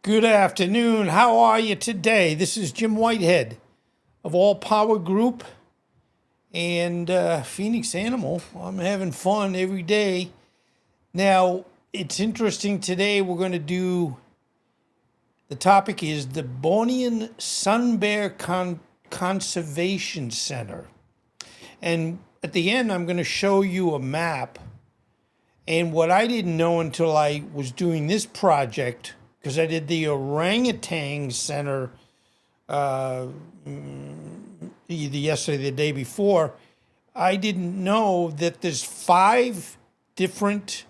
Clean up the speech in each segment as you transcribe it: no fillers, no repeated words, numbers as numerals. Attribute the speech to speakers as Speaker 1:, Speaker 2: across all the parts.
Speaker 1: Good afternoon. How are you today? This is Jim Whitehead of All Power Group and Phoenix Animal. I'm having fun every day. Now, it's interesting today. We're going to do the topic is the Bornean Sun Bear Conservation Center. And at the end, I'm going to show you a map. And what I didn't know until I was doing this project, because I did the orangutan center either yesterday or the day before, I didn't know that there's 5 different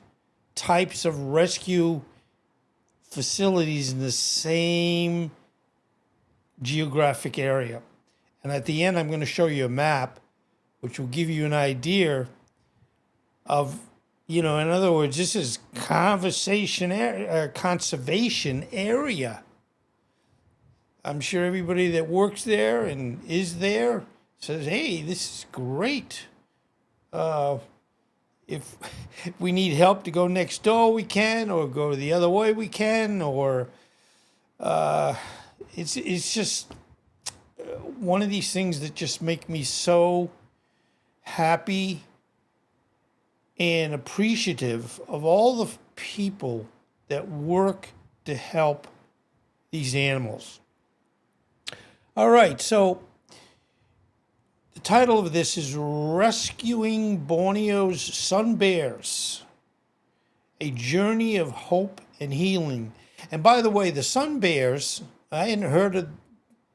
Speaker 1: types of rescue facilities in the same geographic area. And at the end, I'm going to show you a map, which will give you an idea of, in other words, this is conservation area. I'm sure everybody that works there and is there says, hey, this is great. If we need help to go next door, we can, or go the other way, we can, or it's just one of these things that just make me so happy and appreciative of all the people that work to help these animals. All right, so the title of this is Rescuing Borneo's Sun Bears, a Journey of Hope and Healing. And by the way, the sun bears, I hadn't heard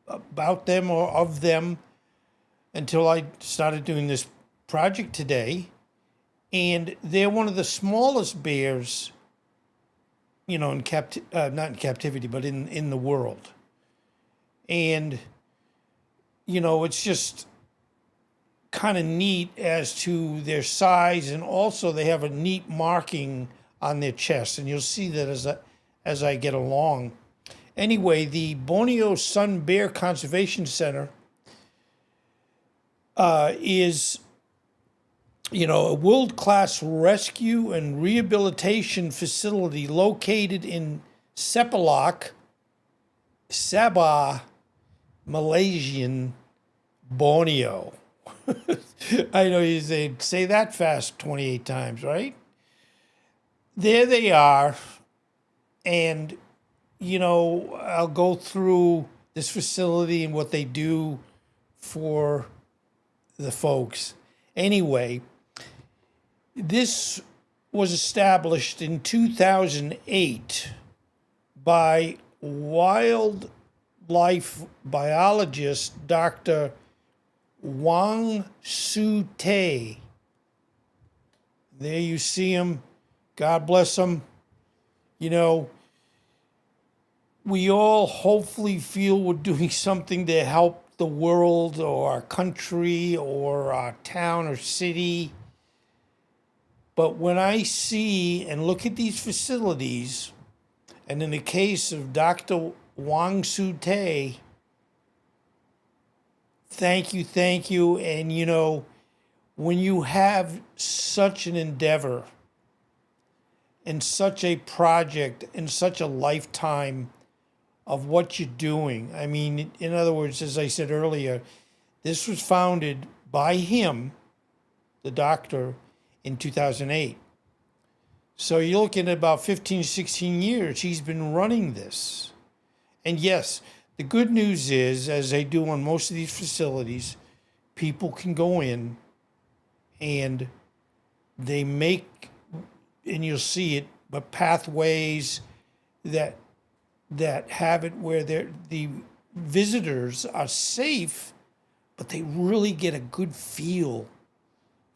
Speaker 1: about them or of them until I started doing this project today. And they're one of the smallest bears, in not in captivity, but in the world. And, it's just kind of neat as to their size, and also they have a neat marking on their chest, and you'll see that as I get along. Anyway, the Borneo Sun Bear Conservation Center is a world-class rescue and rehabilitation facility located in Sepilok, Sabah, Malaysian Borneo. I know you say that fast 28 times, right? There they are. And, I'll go through this facility and what they do for the folks. Anyway, this was established in 2008 by wildlife biologist Dr. Wong Siew Te. There you see him. God bless him. We all hopefully feel we're doing something to help the world or our country or our town or city. But when I see and look at these facilities, and in the case of Dr. Wong Siew Te, thank you. And, when you have such an endeavor and such a project and such a lifetime of what you're doing. I mean, in other words, as I said earlier, this was founded by him, the doctor, in 2008. So you're looking at about 15, 16 years he's been running this. And yes, the good news is, as they do on most of these facilities, people can go in and they make, and you'll see it, but pathways that have it where the visitors are safe, but they really get a good feel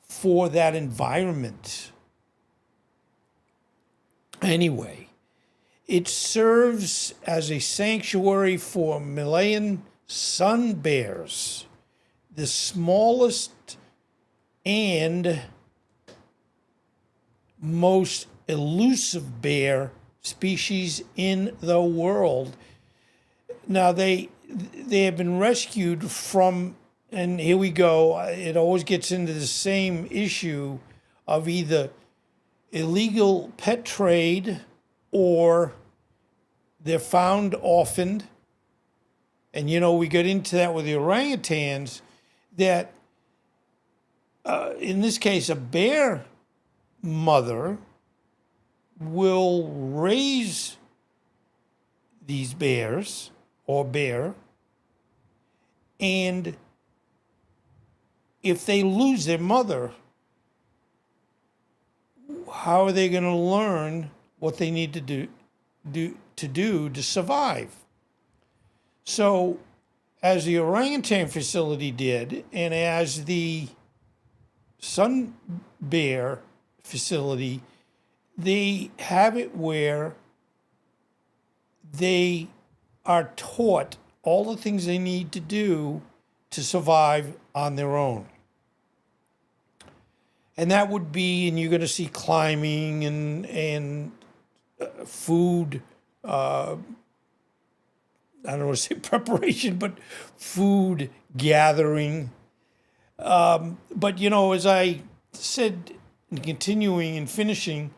Speaker 1: for that environment. Anyway, it serves as a sanctuary for Malayan sun bears, the smallest and most elusive bear species in the world. Now they have been rescued from, and here we go, it always gets into the same issue of either illegal pet trade or they're found orphaned. And, we got into that with the orangutans, that in this case, a bear mother will raise these bears or bear, and if they lose their mother, how are they going to learn what they need to do to survive? So, as the orangutan facility did, and as the sun bear facility, they have it where they are taught all the things they need to do to survive on their own. And that would be, and you're going to see climbing and food, I don't want to say preparation, but food gathering. But, as I said, and continuing and finishing,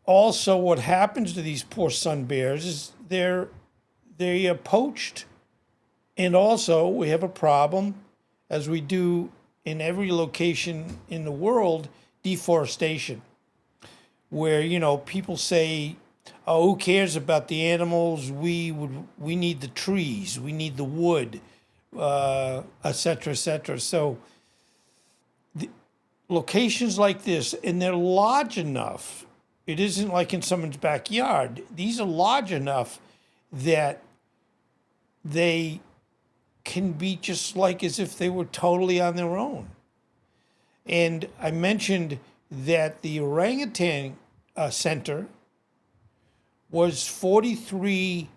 Speaker 1: also what happens to these poor sun bears is they are poached. And also we have a problem, as we do in every location in the world, deforestation, where, people say, oh, who cares about the animals? We need the trees, we need the wood, et cetera, et cetera. So the locations like this, and they're large enough, it isn't like in someone's backyard. These are large enough that they can be just like as if they were totally on their own. And I mentioned that the orangutan center was 43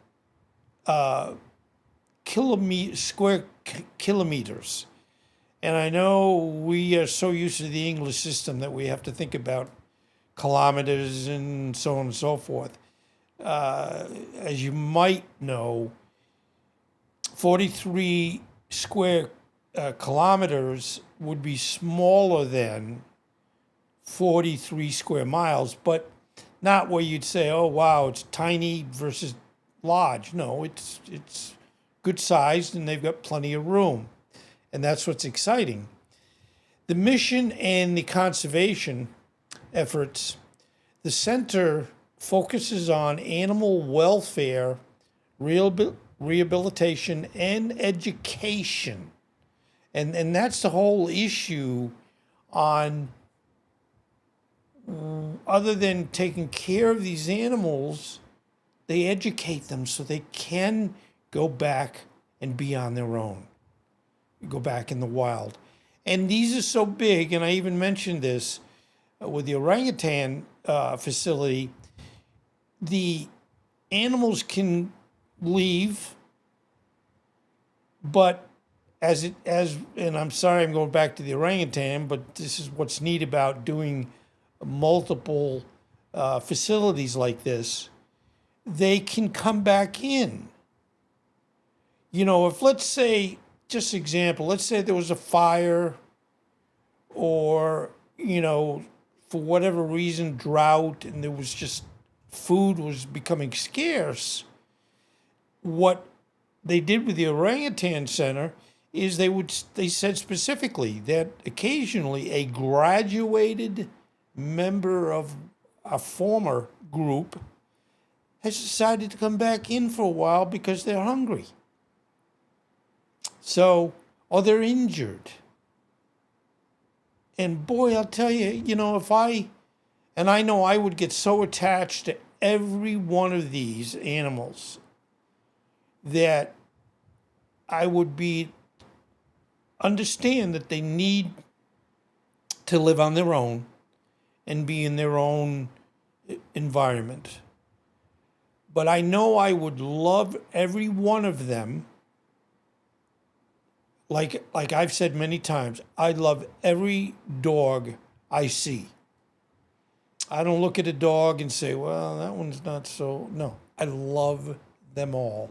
Speaker 1: square kilometers. And I know we are so used to the English system that we have to think about kilometers and so on and so forth. As you might know, 43 square kilometers would be smaller than 43 square miles, but not where you'd say, oh, wow, it's tiny versus large. No, it's good sized and they've got plenty of room. And that's what's exciting. The mission and the conservation efforts, the center focuses on animal welfare, rehabilitation, and education. And that's the whole issue on, other than taking care of these animals, they educate them so they can go back and be on their own, go back in the wild. And these are so big, and I even mentioned this with the orangutan facility, the animals can leave, but and I'm sorry I'm going back to the orangutan, but this is what's neat about doing multiple facilities like this, they can come back in. If, let's say, just example, let's say there was a fire or, for whatever reason, drought, and there was just food was becoming scarce. What they did with the orangutan center is they said specifically that occasionally a graduated member of a former group has decided to come back in for a while because they're hungry. So, or they're injured. And boy, I'll tell you, and I know I would get so attached to every one of these animals that I would understand that they need to live on their own and be in their own environment. But I know I would love every one of them. Like I've said many times, I love every dog I see. I don't look at a dog and say, well, that one's not so. No, I love them all.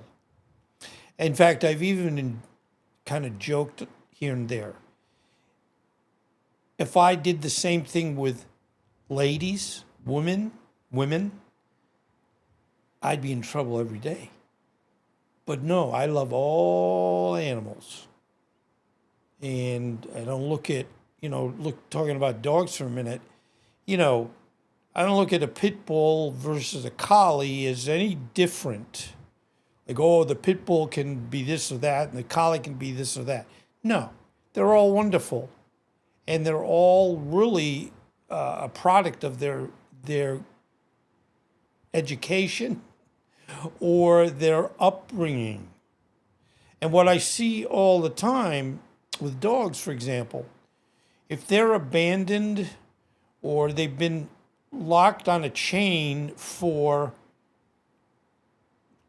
Speaker 1: In fact, I've even kind of joked here and there. If I did the same thing with ladies, women, I'd be in trouble every day. But no, I love all animals. And I don't look at, talking about dogs for a minute, you know, I don't look at a pit bull versus a collie as any different. Like, oh, the pit bull can be this or that, and the collie can be this or that. No, they're all wonderful, and they're all really a product of their education or their upbringing. And what I see all the time with dogs, for example, if they're abandoned or they've been locked on a chain for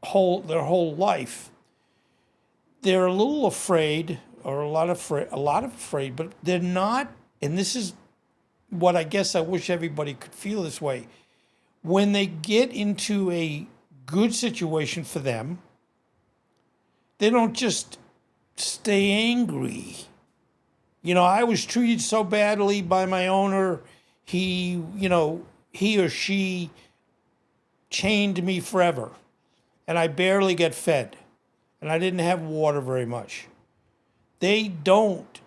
Speaker 1: their whole life, they're a little afraid, or a lot of afraid, but they're not. And this is what I guess I wish everybody could feel this way. When they get into a good situation for them, they don't just stay angry. I was treated so badly by my owner. He or she chained me forever, and I barely get fed, and I didn't have water very much. They don't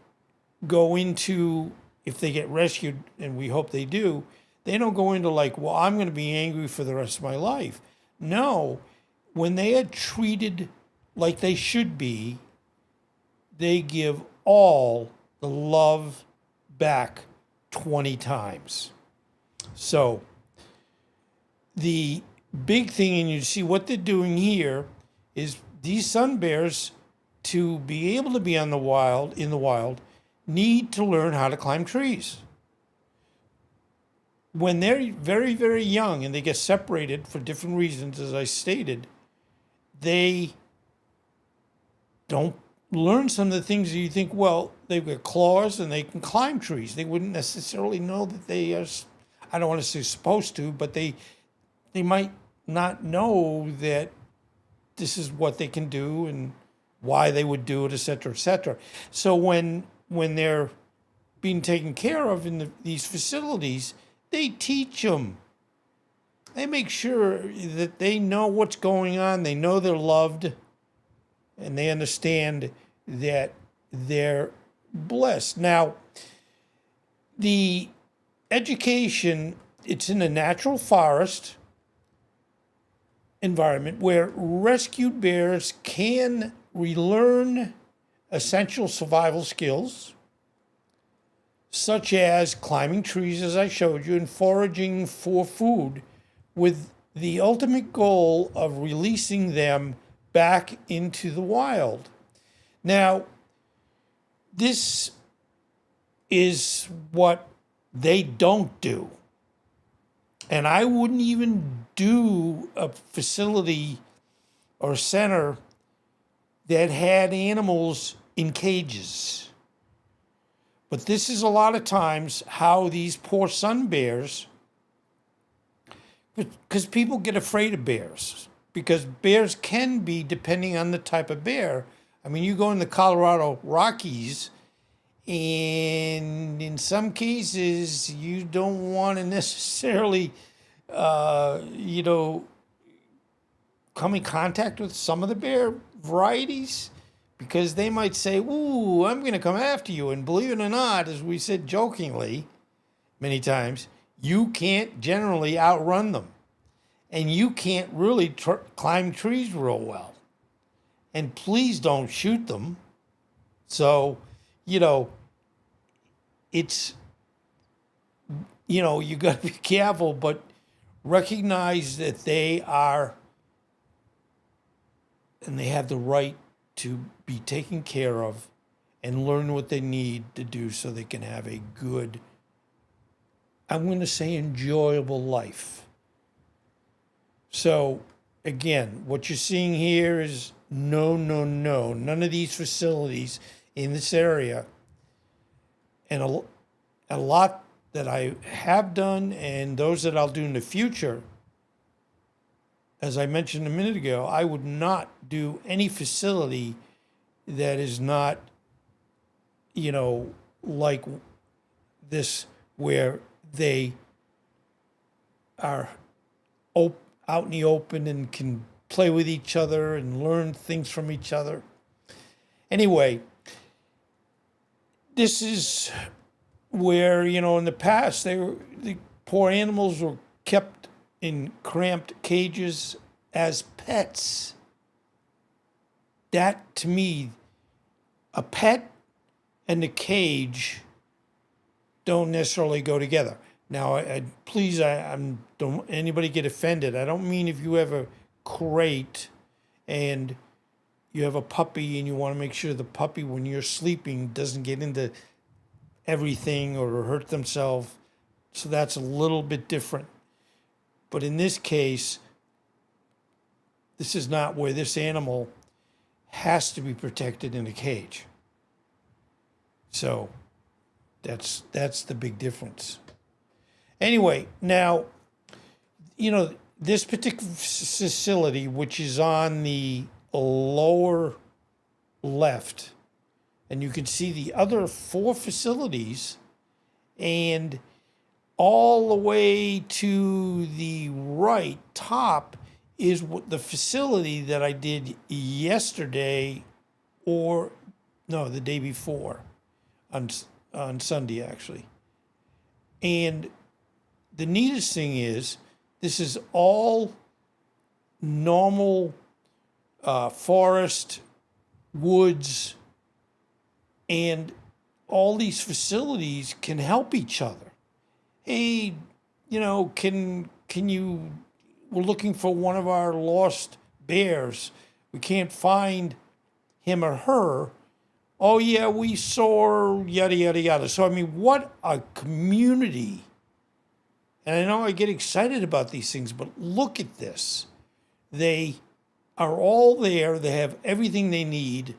Speaker 1: go into, if they get rescued, and we hope they do, they don't go into like, well, I'm going to be angry for the rest of my life. No, when they are treated like they should be, they give all the love back 20 times. So the big thing, and you see what they're doing here, is these sun bears, to be able to be in the wild, need to learn how to climb trees. When they're very, very young and they get separated for different reasons, as I stated, they don't learn some of the things that you think, well, they've got claws and they can climb trees. They wouldn't necessarily know that they are, I don't want to say supposed to, but they might not know that this is what they can do and why they would do it, et cetera, et cetera. So when they're being taken care of in these facilities, they teach them. They make sure that they know what's going on. They know they're loved, and they understand that they're blessed. Now, the education, it's in a natural forest environment where rescued bears can relearn essential survival skills, such as climbing trees, as I showed you, and foraging for food, with the ultimate goal of releasing them back into the wild. Now, this is what they don't do. And I wouldn't even do a facility or center that had animals in cages. But this is a lot of times how these poor sun bears, because people get afraid of bears, because bears can be, depending on the type of bear. I mean, you go in the Colorado Rockies, and in some cases, you don't want to necessarily, come in contact with some of the bear varieties, because they might say, ooh, I'm going to come after you. And believe it or not, as we said jokingly many times, you can't generally outrun them. And you can't really climb trees real well. And please don't shoot them. So, it's, you got to be careful, but recognize that they are, and they have the right to be taken care of and learn what they need to do so they can have a good, I'm going to say, enjoyable life. So, again, what you're seeing here is no. None of these facilities in this area, and a lot that I have done and those that I'll do in the future, as I mentioned a minute ago, I would not do any facility that is not, like this, where they are out in the open and can play with each other and learn things from each other. Anyway, this is where, in the past, the poor animals were kept in cramped cages as pets. That, to me, a pet and the cage don't necessarily go together. Now, please, don't anybody get offended. I don't mean if you have a crate and you have a puppy and you want to make sure the puppy, when you're sleeping, doesn't get into everything or hurt themselves. So that's a little bit different. But in this case, this is not where this animal has to be protected in a cage. So that's the big difference. Anyway, now, this particular facility, which is on the lower left, and you can see the other 4 facilities, and all the way to the right top is the facility that I did yesterday, or no, the day before, on Sunday actually. And the neatest thing is, this is all normal forest, woods, and all these facilities can help each other. Hey, can you, we're looking for one of our lost bears. We can't find him or her. Oh yeah, we saw yada, yada, yada. So, I mean, what a community. And I know I get excited about these things, but look at this. They are all there. They have everything they need,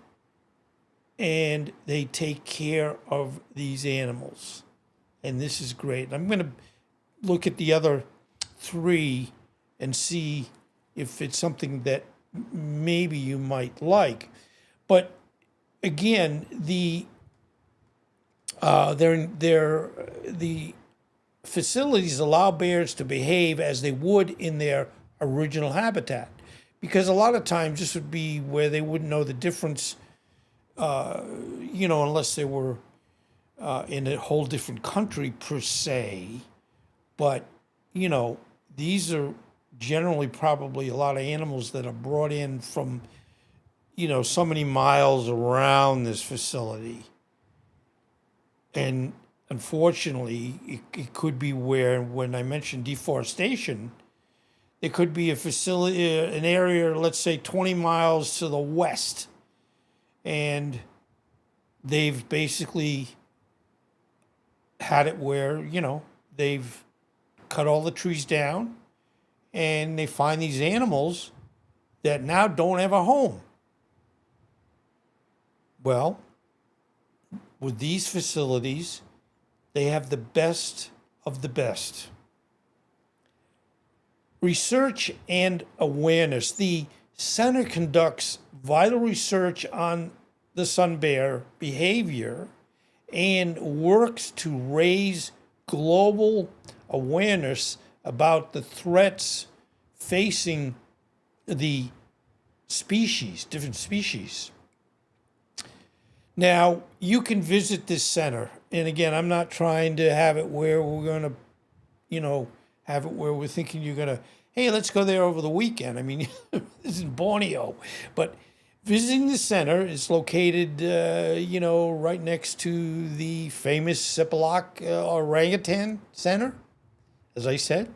Speaker 1: and they take care of these animals. And this is great. I'm going to look at the other 3 and see if it's something that maybe you might like. But again, the facilities allow bears to behave as they would in their original habitat, because a lot of times this would be where they wouldn't know the difference, unless they were in a whole different country per se. But these are generally probably a lot of animals that are brought in from so many miles around this facility. And unfortunately, it could be where, when I mentioned deforestation, it could be a facility, an area, let's say 20 miles to the west. And they've basically had it where, they've cut all the trees down, and they find these animals that now don't have a home. Well, with these facilities, they have the best of the best. Research and awareness. The center conducts vital research on the sun bear behavior and works to raise global awareness about the threats facing the species, different species. Now, you can visit this center. And again, I'm not trying to have it where we're going to, have it where we're thinking you're going to, hey, let's go there over the weekend. I mean, this is in Borneo. But visiting the center is located, right next to the famous Sepilok orangutan center, as I said.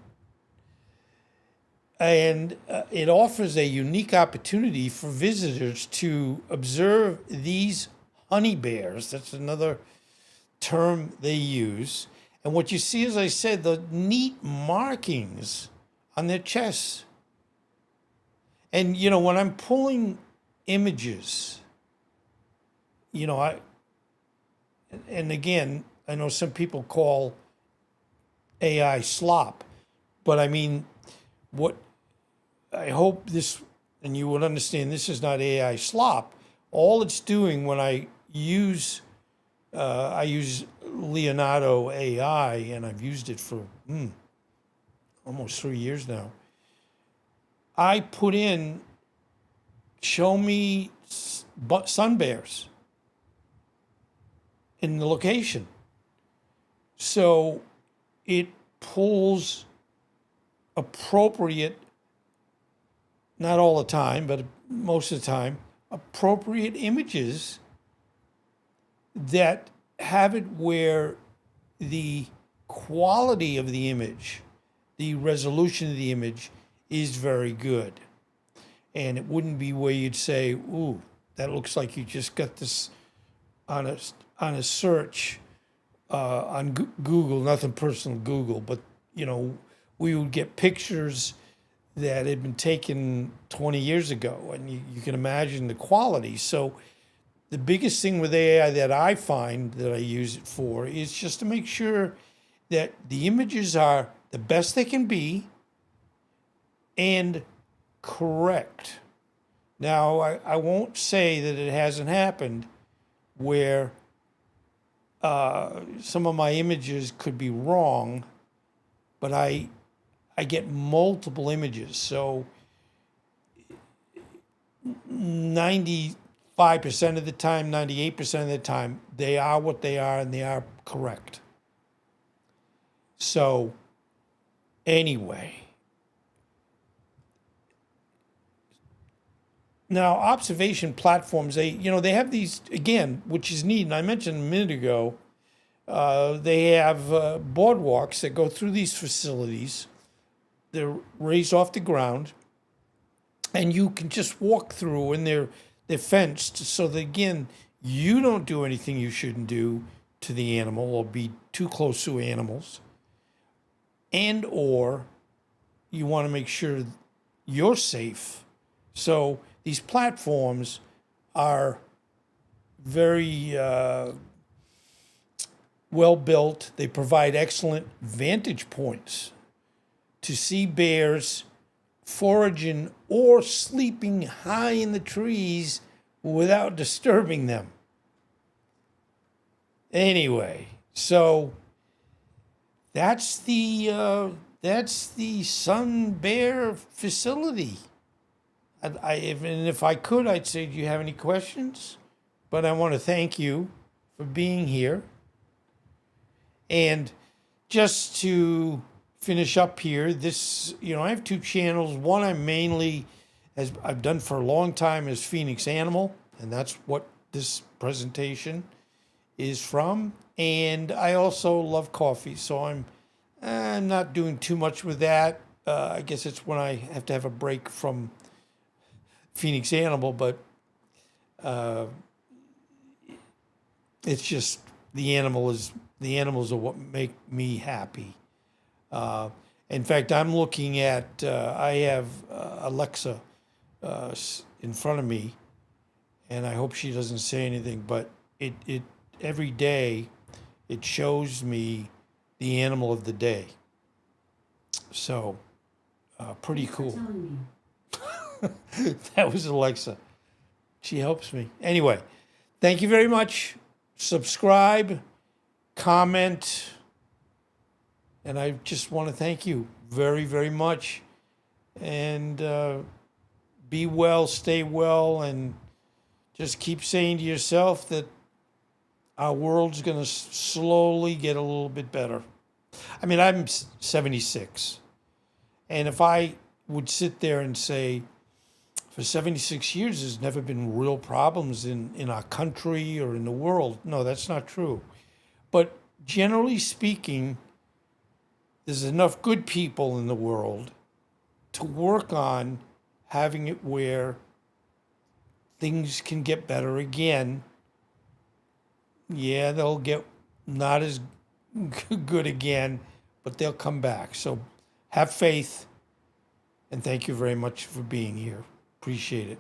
Speaker 1: And it offers a unique opportunity for visitors to observe these honey bears. That's another term they use. And what you see, as I said, the neat markings on their chests. And, when I'm pulling images, and again, I know some people call AI slop, but I mean, what I hope this, and you would understand, this is not AI slop. All it's doing when I use Leonardo AI, and I've used it for almost 3 years now. I put in, show me sun bears in the location. So it pulls appropriate, not all the time, but most of the time, appropriate images that have it where the quality of the image, the resolution of the image is very good. And it wouldn't be where you'd say, ooh, that looks like you just got this on a search on Google, nothing personal Google, but we would get pictures that had been taken 20 years ago, and you can imagine the quality. So the biggest thing with AI that I find that I use it for is just to make sure that the images are the best they can be and correct. Now, I won't say that it hasn't happened where some of my images could be wrong, but I get multiple images. So 95% of the time, 98% of the time, they are what they are and they are correct. So anyway, now observation platforms, they have these, again, which is neat, and I mentioned a minute ago, they have boardwalks that go through these facilities. They're raised off the ground, and you can just walk through, and they're fenced so that, again, you don't do anything you shouldn't do to the animal or be too close to animals, and or you want to make sure you're safe. So these platforms are very well built. They provide excellent vantage points to see bears foraging or sleeping high in the trees without disturbing them. Anyway, so that's the sun bear facility. If I could, I'd say, do you have any questions? But I want to thank you for being here. And just to finish up here, I have two channels. One I mainly, as I've done for a long time, is Phoenix Animal, and that's what this presentation is from. And I also love coffee, so I'm not doing too much with that. I guess it's when I have to have a break from Phoenix Animal, but it's just the animals are what make me happy. In fact, I'm looking at, I have Alexa in front of me, and I hope she doesn't say anything, but it every day it shows me the animal of the day. So, pretty cool. That was Alexa. She helps me. Anyway, thank you very much. Subscribe, comment, and I just want to thank you very, very much. And be well, stay well, and just keep saying to yourself that our world's going to slowly get a little bit better. I mean, I'm 76. And if I would sit there and say, for 76 years, there's never been real problems in our country or in the world. No, that's not true. But generally speaking, there's enough good people in the world to work on having it where things can get better again. Yeah, they'll get not as good again, but they'll come back. So have faith, and thank you very much for being here. Appreciate it.